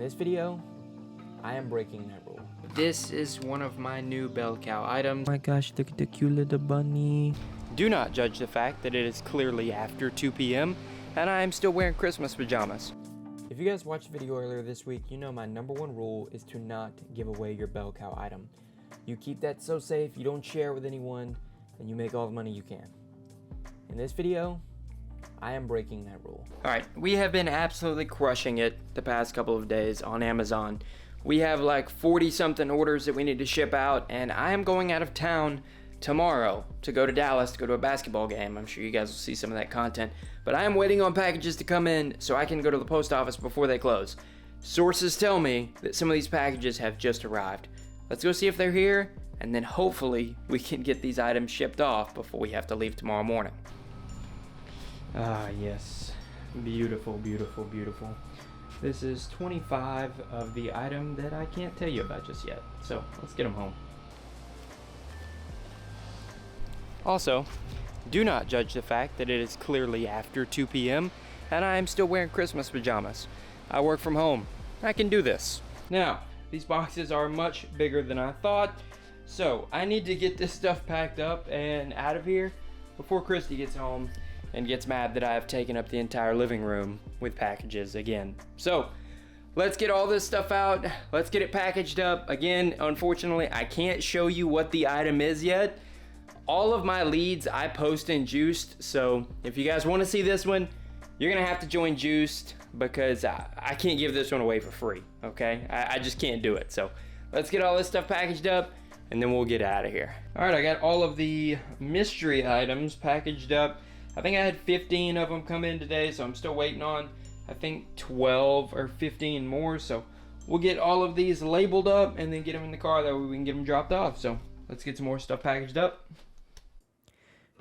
this video, I am breaking that rule. This is one of my new bell cow items. Oh my gosh, look at the cute little bunny. Do not judge the fact that it is clearly after 2 p.m. and I am still wearing Christmas pajamas. If you guys watched the video earlier this week, you know my number one rule is to not give away your bell cow item. You keep that so safe, you don't share it with anyone, and you make all the money you can. In this video, I am breaking that rule. Alright, we have been absolutely crushing it the past couple of days on Amazon. We have like 40 something orders that we need to ship out, and I am going out of town tomorrow to go to Dallas to go to a basketball game. I'm sure you guys will see some of that content, but I am waiting on packages to come in so I can go to the post office before they close. Sources tell me that some of these packages have just arrived. Let's go see if they're here, and then hopefully we can get these items shipped off before we have to leave tomorrow morning. Ah, yes. Beautiful, beautiful, beautiful. This is 25 of the item that I can't tell you about just yet. So let's get them home. Also, do not judge the fact that it is clearly after 2 p.m. and I am still wearing Christmas pajamas. I work from home. I can do this. Now, these boxes are much bigger than I thought, so I need to get this stuff packed up and out of here before Christy gets home and gets mad that I have taken up the entire living room with packages again. So, let's get all this stuff out. Let's get it packaged up. Again, unfortunately, I can't show you what the item is yet. All of my leads I post in Juiced, so if you guys want to see this one, you're gonna have to join Juiced because I can't give this one away for free, okay? I just can't do it. So, let's get all this stuff packaged up and then we'll get out of here. All right, I got all of the mystery items packaged up. I think I had 15 of them come in today, so I'm still waiting on, I think, 12 or 15 more. So we'll get all of these labeled up and then get them in the car. That way we can get them dropped off. So let's get some more stuff packaged up.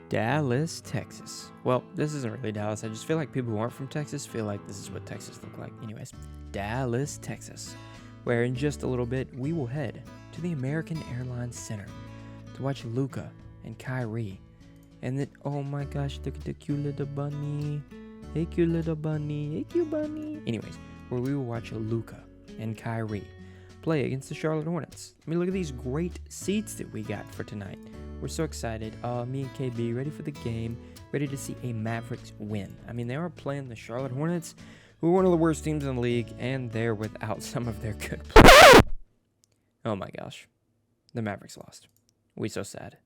Dallas, Texas. Well, this isn't really Dallas. I just feel like people who aren't from Texas feel like this is what Texas look like. Anyways, Dallas, Texas, where in just a little bit we will head to the American Airlines Center to watch Luka and Kyrie. And then, oh my gosh, look at the cute little bunny. Hey, cute little bunny. Hey, cute bunny. Anyways, where we will watch Luka and Kyrie play against the Charlotte Hornets. I mean, look at these great seats that we got for tonight. We're so excited. Me and KB ready for the game, ready to see a Mavericks win. I mean, they are playing the Charlotte Hornets, who are one of the worst teams in the league, and they're without some of their good players. Oh my gosh. The Mavericks lost. We so sad.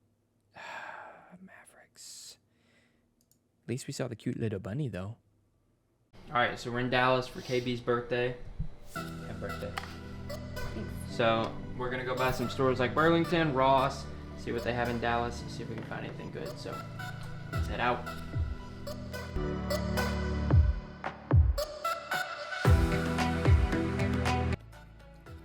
At least we saw the cute little bunny, though. Alright, so we're in Dallas for KB's birthday. Yeah, birthday. So, we're gonna go by some stores like Burlington, Ross, see what they have in Dallas, and see if we can find anything good. So, let's head out.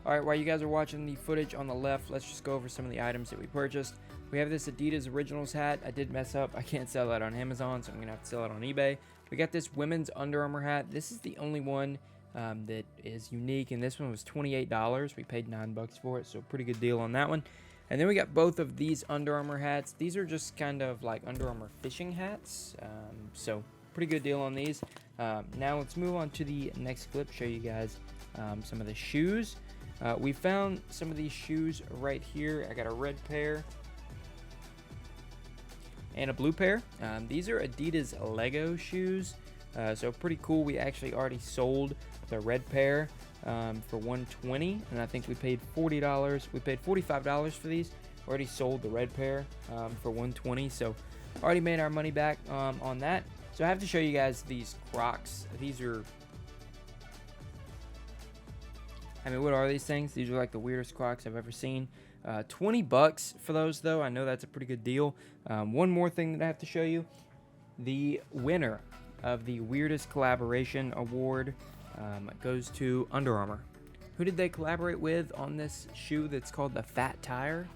Alright, while you guys are watching the footage on the left, let's just go over some of the items that we purchased. We have this Adidas Originals hat. I did mess up. I can't sell that on Amazon, so I'm going to have to sell it on eBay. We got this women's Under Armour hat. This is the only one that is unique, and this one was $28. We paid $9 for it, so pretty good deal on that one. And then we got both of these Under Armour hats. These are just kind of like Under Armour fishing hats, so pretty good deal on these. Now let's move on to the next clip, show you guys some of the shoes. We found some of these shoes right here. I got a red pair and a blue pair. These are Adidas Lego shoes, so pretty cool. We actually already sold the red pair for $120, and I think we paid $40. We paid $45 for these. Already sold the red pair for $120, so already made our money back on that. So I have to show you guys these Crocs. These are, I mean, what are these things? These are like the weirdest Crocs I've ever seen. $20 for those, though. I know that's a pretty good deal. One more thing that I have to show you. The winner of the Weirdest Collaboration Award goes to Under Armour. Who did they collaborate with on this shoe that's called the Fat Tire?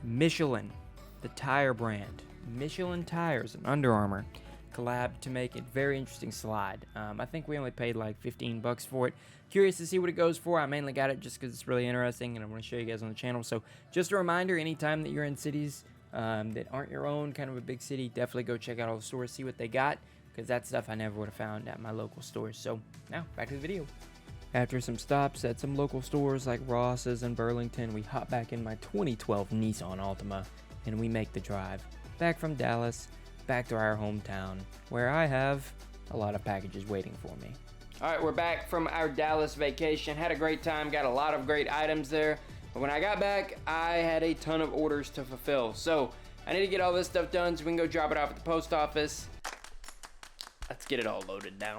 Michelin, the tire brand. Michelin tires and Under Armour collab to make a very interesting slide. I think we only paid like $15 for it. Curious to see what it goes for. I mainly got it just because it's really interesting and I want to show you guys on the channel. So just a reminder, anytime that you're in cities that aren't your own, kind of a big city, definitely go check out all the stores, see what they got, because that's stuff I never would have found at my local stores. So now back to the video. After some stops at some local stores like Ross's and Burlington, we hop back in my 2012 Nissan Altima and we make the drive back from Dallas, back to our hometown, where I have a lot of packages waiting for me. All right, we're back from our Dallas vacation. Had a great time, got a lot of great items there. But when I got back, I had a ton of orders to fulfill. So I need to get all this stuff done so we can go drop it off at the post office. Let's get it all loaded now.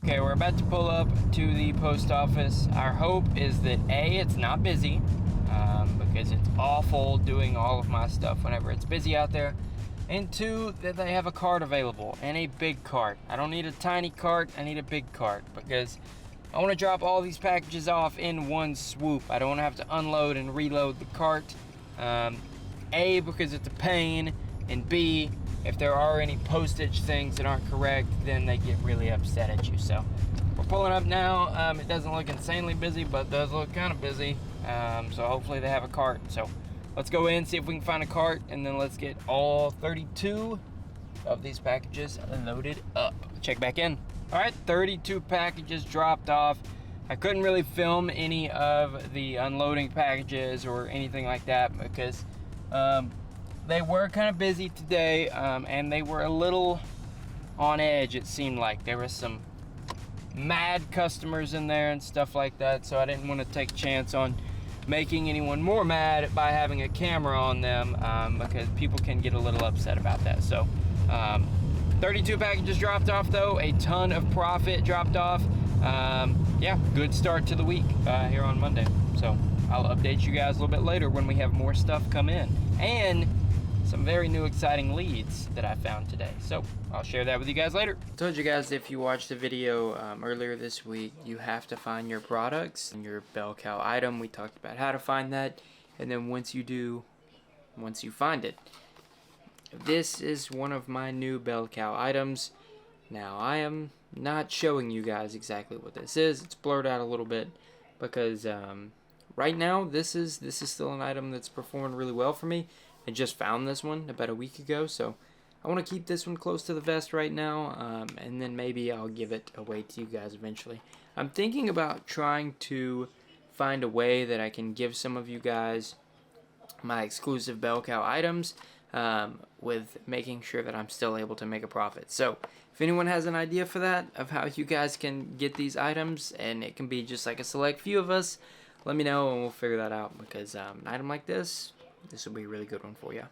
Okay, we're about to pull up to the post office. Our hope is that A, it's not busy, because it's awful doing all of my stuff whenever it's busy out there. And 2, that they have a cart available, and a big cart. I don't need a tiny cart, I need a big cart, because I want to drop all these packages off in one swoop. I don't want to have to unload and reload the cart. A, because it's a pain, and B, if there are any postage things that aren't correct, then they get really upset at you. So we're pulling up now. It doesn't look insanely busy, but it does look kind of busy. So hopefully they have a cart. So let's go in, see if we can find a cart, and then let's get all 32 of these packages loaded up. Check back in. All right, 32 packages dropped off. I couldn't really film any of the unloading packages or anything like that because they were kind of busy today, and they were a little on edge, it seemed like. There was some mad customers in there and stuff like that, so I didn't want to take a chance on making anyone more mad by having a camera on them, because people can get a little upset about that. So 32 packages dropped off though, a ton of profit dropped off. Yeah, good start to the week here on Monday. So I'll update you guys a little bit later when we have more stuff come in, and some very new exciting leads that I found today. So I'll share that with you guys later. I told you guys if you watched the video earlier this week, you have to find your products and your bell cow item. We talked about how to find that, and then once you find it, this is one of my new bell cow items. Now I am not showing you guys exactly what this is. It's blurred out a little bit because right now this is still an item that's performed really well for me. I just found this one about a week ago, so I want to keep this one close to the vest right now, and then maybe I'll give it away to you guys eventually. I'm thinking about trying to find a way that I can give some of you guys my exclusive bell cow items, with making sure that I'm still able to make a profit. So if anyone has an idea for that, of how you guys can get these items, and it can be just like a select few of us, let me know and we'll figure that out, because an item like this will be a really good one for you.